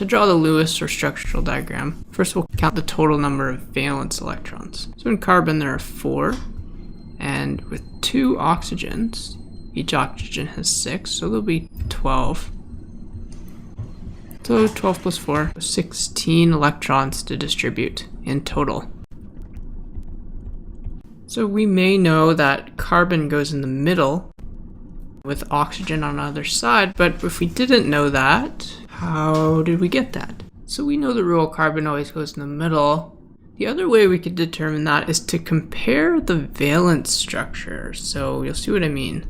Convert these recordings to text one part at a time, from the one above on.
to draw the Lewis or structural diagram, first we'll count the total number of valence electrons. So in carbon there are 4, and with 2 oxygens, each oxygen has 6, so there'll be 12. So 12 plus 4, 16 electrons to distribute in total. So we may know that carbon goes in the middle with oxygen on the other side, but if we didn't know that, how did we get that? So we know the rule carbon always goes in the middle. The other way we could determine that is to compare the valence structure. So you'll see what I mean.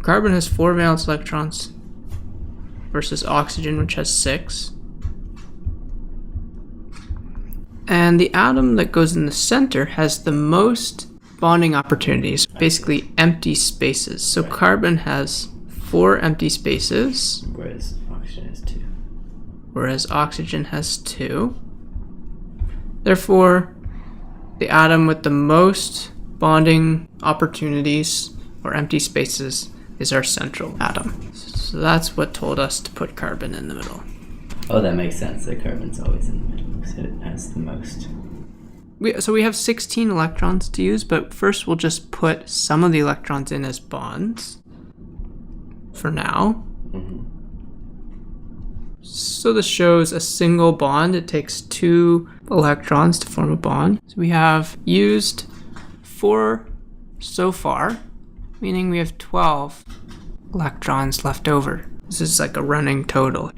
Carbon has 4 valence electrons versus oxygen, which has 6. And the atom that goes in the center has the most bonding opportunities, basically empty spaces. So carbon has 4 empty spaces. Whereas oxygen has 2. Whereas oxygen has 2. Therefore, the atom with the most bonding opportunities or empty spaces is our central atom. So that's what told us to put carbon in the middle. Oh, that makes sense. The carbon's always in the middle because it has the most. So we have 16 electrons to use, but first we'll just put some of the electrons in as bonds for now. Mm-hmm. So this shows a single bond. It takes 2 electrons to form a bond. So we have used 4 so far, meaning we have 12 electrons left over. This is like a running total.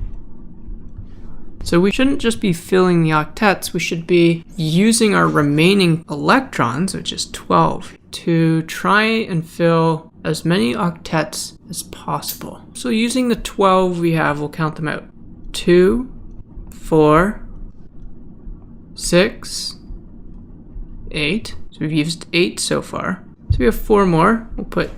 So we shouldn't just be filling the octets, we should be using our remaining electrons, which is 12, to try and fill as many octets as possible. So using the 12 we have, we'll count them out. 2, 4, 6, 8. So we've used 8 so far. So we have 4 more. We'll put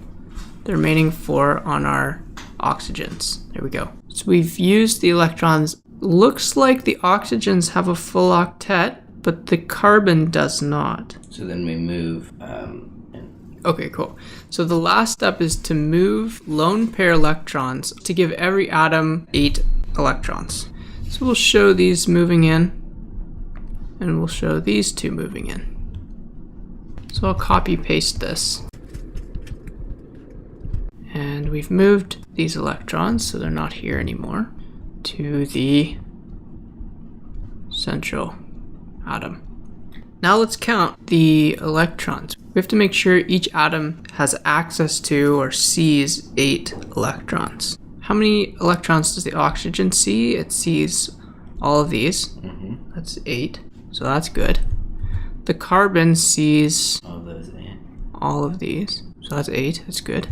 the remaining 4 on our oxygens. There we go. So we've used the electrons. Looks like the oxygens have a full octet, but the carbon does not. So then we move. Okay, cool. So the last step is to move lone pair electrons to give every atom 8 electrons. So we'll show these moving in, and we'll show these 2 moving in. So I'll copy paste this. And we've moved these electrons, so they're not here anymore, to the central atom. Now let's count the electrons. We have to make sure each atom has access to or sees 8 electrons. How many electrons does the oxygen see? It sees all of these. Mm-hmm. That's 8, so that's good. The carbon sees all of these, so that's 8, that's good.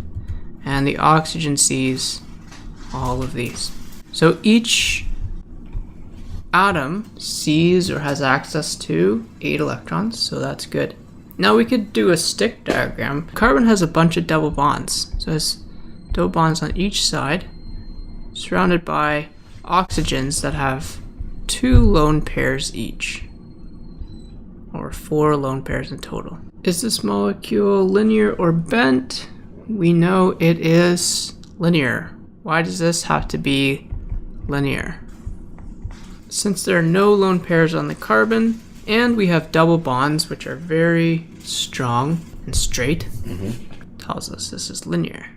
And the oxygen sees all of these. So each atom sees or has access to 8 electrons, so that's good. Now we could do a stick diagram. Carbon has a bunch of double bonds. So it has double bonds on each side, surrounded by oxygens that have 2 lone pairs each, or 4 lone pairs in total. Is this molecule linear or bent? We know it is linear. Why does this have to be linear? Since there are no lone pairs on the carbon, and we have double bonds which are very strong and straight, tells us this is linear.